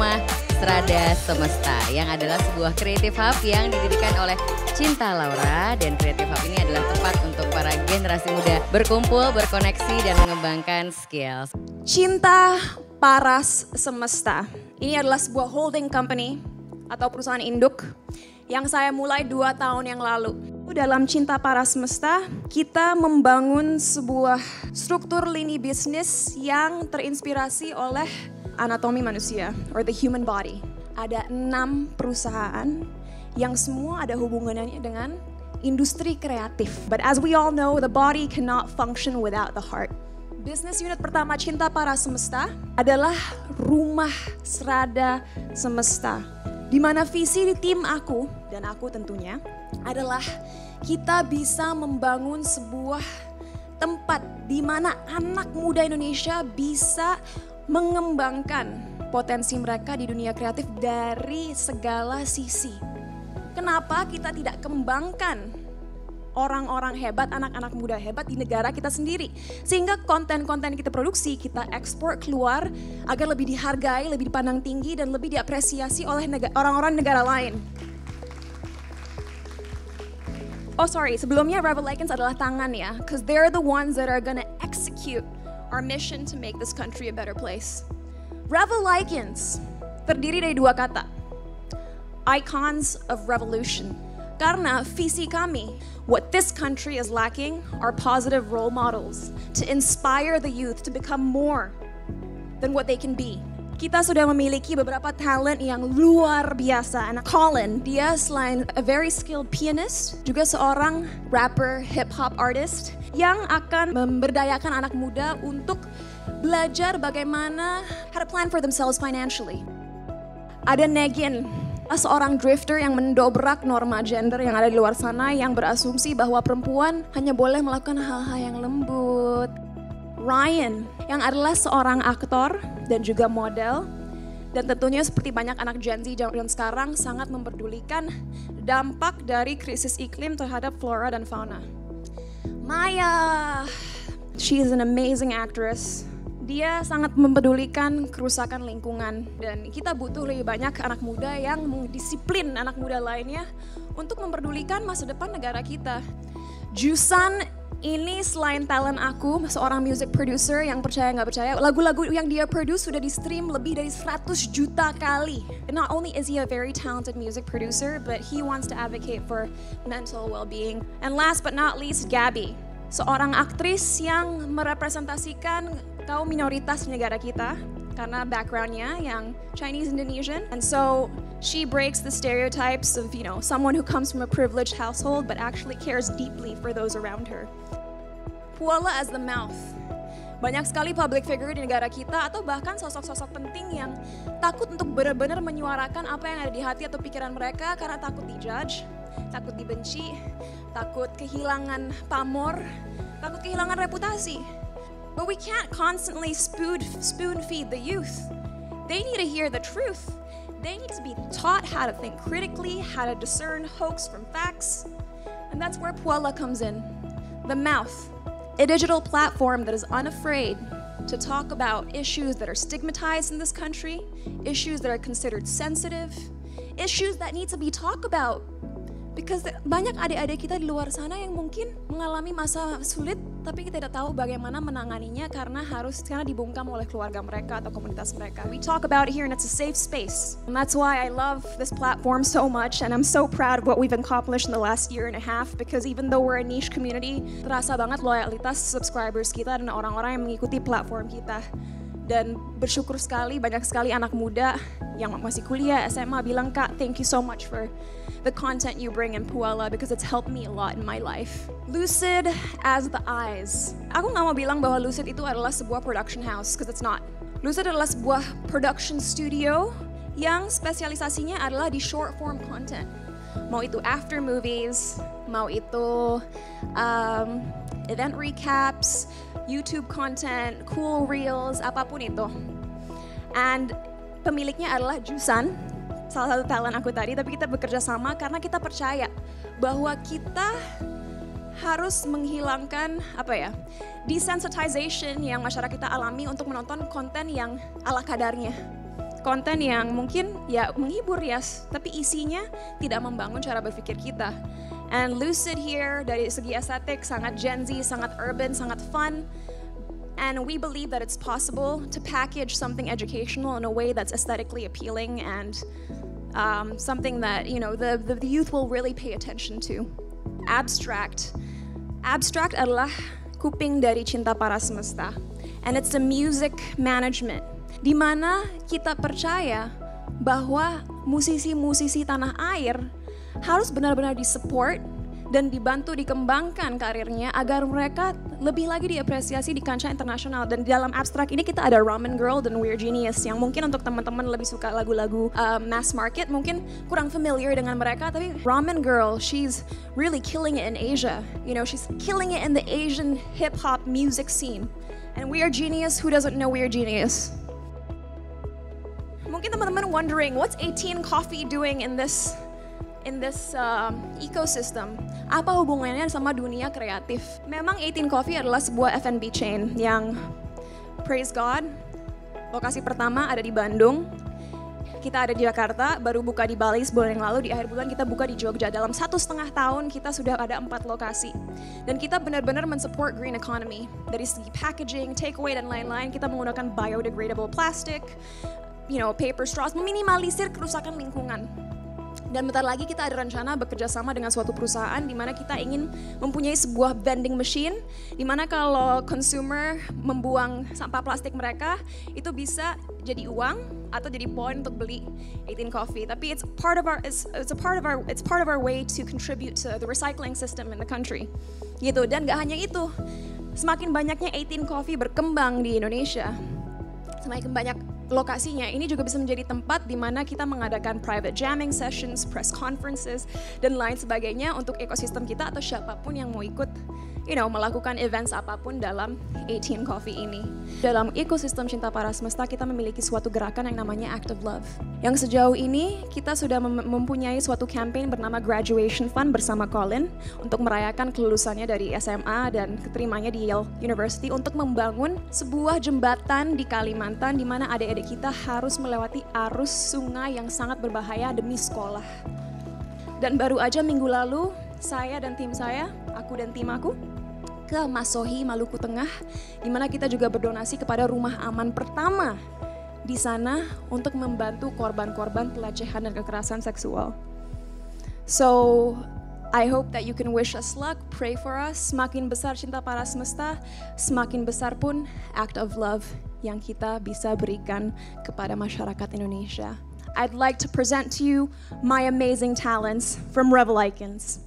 Rumah Strada Semesta yang adalah sebuah creative hub yang didirikan oleh Cinta Laura, dan creative hub ini adalah tempat untuk para generasi muda berkumpul, berkoneksi dan mengembangkan skills. Cinta Paras Semesta. Ini adalah sebuah holding company atau perusahaan induk yang saya mulai 2 tahun yang lalu. Dalam Cinta Paras Semesta, kita membangun sebuah struktur lini bisnis yang terinspirasi oleh anatomi manusia, or the human body. Ada 6 perusahaan yang semua ada hubungannya dengan industri kreatif. But as we all know, the body cannot function without the heart. Bisnis unit pertama Cinta Paras Semesta adalah Rumah Strada Semesta. Di mana visi di tim aku, dan aku tentunya, adalah kita bisa membangun sebuah tempat di mana anak muda Indonesia bisa mengembangkan potensi mereka di dunia kreatif dari segala sisi. Kenapa kita tidak kembangkan orang-orang hebat, anak-anak muda hebat di negara kita sendiri? Sehingga konten-konten kita produksi, kita ekspor keluar agar lebih dihargai, lebih dipandang tinggi, dan lebih diapresiasi oleh orang-orang negara lain. Oh sorry, sebelumnya Rebel Icons adalah tangan ya, because they're the ones that are gonna execute our mission to make this country a better place. Rebel Icons terdiri dari 2 kata, Icons of Revolution. Karena visi kami, what this country is lacking are positive role models to inspire the youth to become more than what they can be. Kita sudah memiliki beberapa talent yang luar biasa. Anak Colin, dia selain a very skilled pianist, juga seorang rapper, hip-hop artist yang akan memberdayakan anak muda untuk belajar bagaimana how to plan for themselves financially. Ada Negin, seorang drifter yang mendobrak norma gender yang ada di luar sana, yang berasumsi bahwa perempuan hanya boleh melakukan hal-hal yang lembut. Ryan, yang adalah seorang aktor dan juga model, dan tentunya seperti banyak anak Gen Z zaman sekarang sangat memperdulikan dampak dari krisis iklim terhadap flora dan fauna. Maya, she is an amazing actress. Dia sangat mempedulikan kerusakan lingkungan, dan kita butuh lebih banyak anak muda yang mendisiplin anak muda lainnya untuk memperdulikan masa depan negara kita. Jusan ini selain talent aku, seorang music producer yang percaya nggak percaya, lagu-lagu yang dia produce sudah di stream lebih dari 100 juta kali. And not only is he a very talented music producer, but he wants to advocate for mental well-being. And last but not least, Gabby, seorang aktris yang merepresentasikan kaum minoritas di negara kita karena backgroundnya yang Chinese Indonesian, and so she breaks the stereotypes of, you know, someone who comes from a privileged household but actually cares deeply for those around her. Puala as the mouth. Banyak sekali public figure di negara kita atau bahkan sosok-sosok penting yang takut untuk benar-benar menyuarakan apa yang ada di hati atau pikiran mereka karena takut dijudge, takut dibenci, takut kehilangan pamor, takut kehilangan reputasi. But we can't constantly spoon feed the youth. They need to hear the truth. They need to be taught how to think critically, how to discern hoax from facts. And that's where Puala comes in. The mouth, a digital platform that is unafraid to talk about issues that are stigmatized in this country, issues that are considered sensitive, issues that need to be talked about. Because banyak adik-adik kita di luar sana yang mungkin mengalami masa sulit, tapi kita tidak tahu bagaimana menanganinya karena dibungkam oleh keluarga mereka atau komunitas mereka. We talk about it here and it's a safe space. And that's why I love this platform so much, and I'm so proud of what we've accomplished in the last 1.5 years, because even though we're a niche community, terasa banget loyalitas subscribers kita dan orang-orang yang mengikuti platform kita. Dan bersyukur sekali, banyak sekali anak muda yang masih kuliah, SMA bilang, "Kak, thank you so much for the content you bring in Puala because it's helped me a lot in my life." Lucid as the eyes. Aku nggak mau bilang bahwa Lucid itu adalah sebuah production house, because it's not. Lucid adalah sebuah production studio yang spesialisasinya adalah di short form content. Mau itu after movies, mau itu event recaps, YouTube content, cool reels, apapun itu. And pemiliknya adalah Jusan, salah satu talent aku tadi, tapi kita bekerja sama karena kita percaya bahwa kita harus menghilangkan desensitization yang masyarakat kita alami untuk menonton konten yang ala kadarnya. konten yang mungkin ya menghibur yes, tapi isinya tidak membangun cara berpikir kita. And Lucid here dari segi estetik sangat Gen Z, sangat urban, sangat fun. And we believe that it's possible to package something educational in a way that's aesthetically appealing and something that the youth will really pay attention to. Abstract. Abstract adalah kuping dari Cinta Para Semesta. And it's the music management. Di mana kita percaya bahwa musisi-musisi tanah air harus benar-benar disupport dan dibantu dikembangkan karirnya agar mereka lebih lagi diapresiasi di kancah internasional. Dan di dalam abstrak ini kita ada Ramen Girl dan We're Genius yang mungkin untuk teman-teman lebih suka lagu-lagu mass market mungkin kurang familiar dengan mereka, tapi Ramen Girl, she's really killing it in Asia. She's killing it in the Asian hip hop music scene. And We're Genius, who doesn't know We're Genius? Mungkin teman-teman wondering, what's 18 Coffee doing in this ecosystem? Apa hubungannya sama dunia kreatif? Memang 18 Coffee adalah sebuah F&B chain yang praise God, lokasi pertama ada di Bandung, kita ada di Jakarta, baru buka di Bali sebulan yang lalu, di akhir bulan kita buka di Jogja. Dalam 1,5 tahun kita sudah ada 4 lokasi. Dan kita benar-benar mensupport green economy. Dari segi packaging, takeaway dan lain-lain, kita menggunakan biodegradable plastic, paper straws, meminimalisir kerusakan lingkungan. Dan bentar lagi kita ada rencana bekerja sama dengan suatu perusahaan di mana kita ingin mempunyai sebuah vending machine di mana kalau consumer membuang sampah plastik mereka itu bisa jadi uang atau jadi poin untuk beli 18 Coffee. Tapi it's part of our way to contribute to the recycling system in the country. Gitu. Dan gak hanya itu, semakin banyaknya 18 Coffee berkembang di Indonesia, semakin banyak lokasinya, ini juga bisa menjadi tempat di mana kita mengadakan private jamming sessions, press conferences, dan lain sebagainya untuk ekosistem kita atau siapapun yang mau ikut melakukan events apapun dalam 18 Coffee ini. Dalam ekosistem Cinta Para Semesta kita memiliki suatu gerakan yang namanya Act of Love. Yang sejauh ini kita sudah mempunyai suatu campaign bernama Graduation Fund bersama Colin untuk merayakan kelulusannya dari SMA dan keterimanya di Yale University untuk membangun sebuah jembatan di Kalimantan di mana adik-adik kita harus melewati arus sungai yang sangat berbahaya demi sekolah. Dan baru aja minggu lalu saya dan tim saya, aku dan tim aku, ke Masohi, Maluku Tengah, di mana kita juga berdonasi kepada rumah aman pertama di sana untuk membantu korban-korban pelecehan dan kekerasan seksual. So, I hope that you can wish us luck, pray for us. Semakin besar Cinta Para Semesta, semakin besar pun act of love yang kita bisa berikan kepada masyarakat Indonesia. I'd like to present to you my amazing talents from Revel Icons.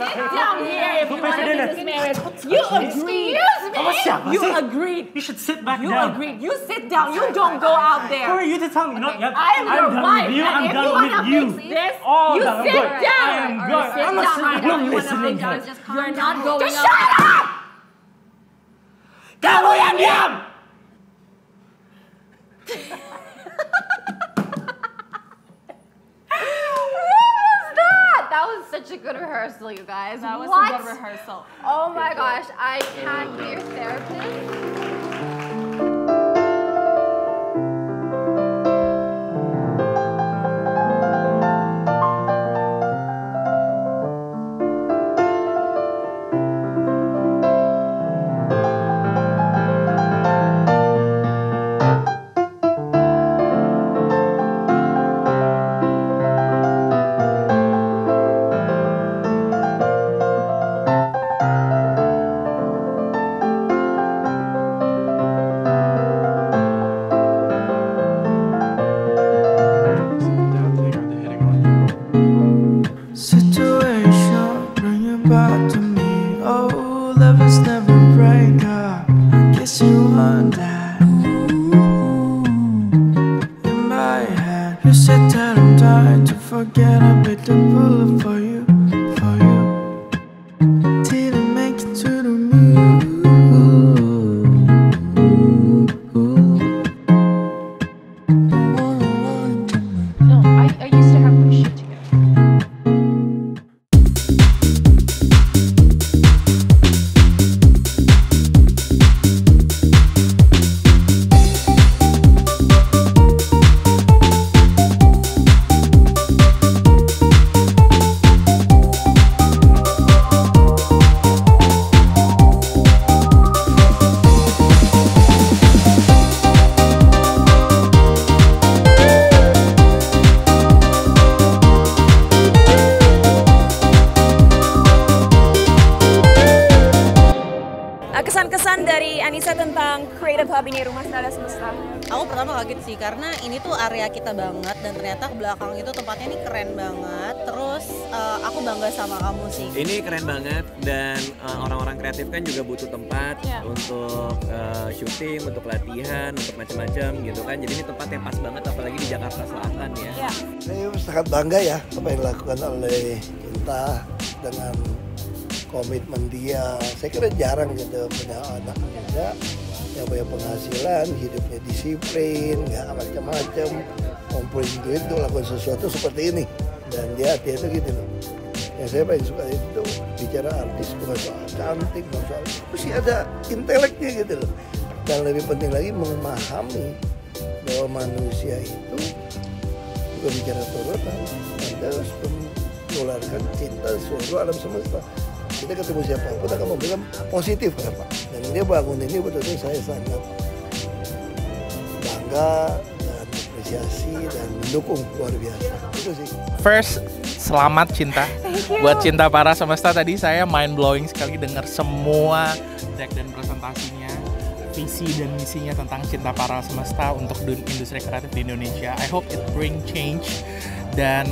Sit down here if you want to be this marriage. You agreed. You agreed. You should sit back You down. agreed. You sit down. You don't go out Who there. are you to tell me? No, yep. I am I'm your done wife. with you. And I'm if done you with wanna you. fix this, Oh, you I'm sit good. down. I am good. I'm not listening to it. You're not going Just out. shut up! Kamu yang diam! That was such a good rehearsal, you guys. That was What? a good rehearsal. Oh my gosh, I can't be your therapist. Rumah Strada Semesta? Aku pertama kaget sih karena ini tuh area kita banget dan ternyata ke belakang itu tempatnya ini keren banget. Terus aku bangga sama kamu sih. Ini keren banget dan orang-orang kreatif kan juga butuh tempat untuk syuting, untuk latihan, untuk macam-macam gitu kan. Jadi ini tempat yang pas banget apalagi di Jakarta Selatan ya. Saya sangat bangga ya apa yang dilakukan oleh Cinta dengan komitmen dia. Saya kira jarang gitu punya anak muda yang punya penghasilan, hidupnya disiplin, nggak macam-macam, ngumpulin duit untuk lakukan sesuatu seperti ini. Dan dia hati-hati gitu loh. Yang saya paling suka itu bicara artis, bukan soal cantik, bukan soal mesti ada inteleknya gitu loh. Dan lebih penting lagi memahami bahwa manusia itu bukan bicara turunan, Anda harus menularkan cinta seluruh alam semesta. Kita ketemu siapapun akan memberikan positif kan Pak. Dan dia bangun ini betul-betul saya sangat bangga dan apresiasi dan mendukung luar biasa. Itu sih. First, selamat Cinta. Buat Cinta Para Semesta tadi saya mind blowing sekali dengar semua deck dan presentasinya, visi dan misinya tentang Cinta Para Semesta untuk industri kreatif di Indonesia. I hope it bring change dan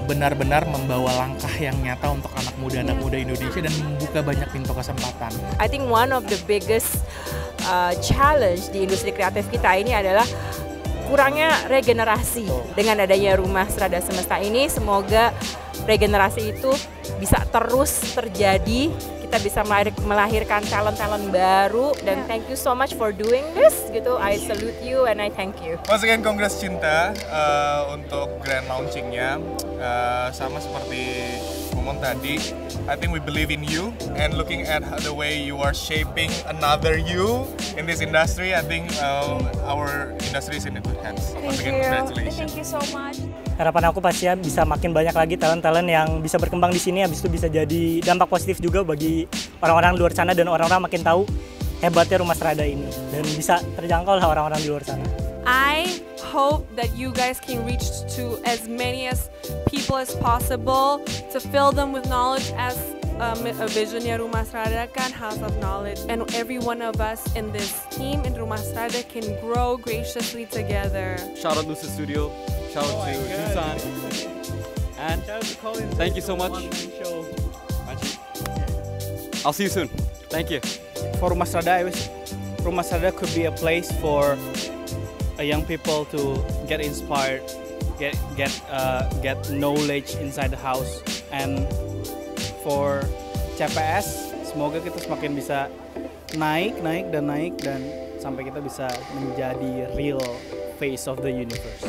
benar-benar membawa langkah yang nyata untuk anak muda Indonesia dan membuka banyak pintu kesempatan. I think one of the biggest challenge di industri kreatif kita ini adalah kurangnya regenerasi. Dengan adanya Rumah Strada Semesta ini, semoga regenerasi itu bisa terus terjadi. Kita bisa melahirkan talent-talent baru dan thank you so much for doing this gitu. I salute you and I thank you. Once again congrats Cinta untuk grand launchingnya. Sama seperti Mumon tadi, I think we believe in you and looking at the way you are shaping another you in this industry, I think our industry is in a good hands. Once again congratulations. Thank you so much. Harapan aku pastinya bisa makin banyak lagi talent-talent yang bisa berkembang di sini, habis itu bisa jadi dampak positif juga bagi orang-orang luar sana dan orang-orang makin tahu hebatnya Rumah Strada ini dan bisa terjangkau lah orang-orang di luar sana. I hope that you guys can reach to as many as people as possible to fill them with knowledge as a visionnya Rumah Strada kan House of Knowledge, and every one of us in this team in Rumah Strada can grow graciously together. Shout out Lucid Studio, shout out to Dusan, and thank you so much. I'll see you soon. Thank you. For Rumah Strada, I wish Rumah Strada could be a place for young people to get inspired, get knowledge inside the house, and for CPS, semoga kita semakin bisa naik dan sampai kita bisa menjadi real face of the universe.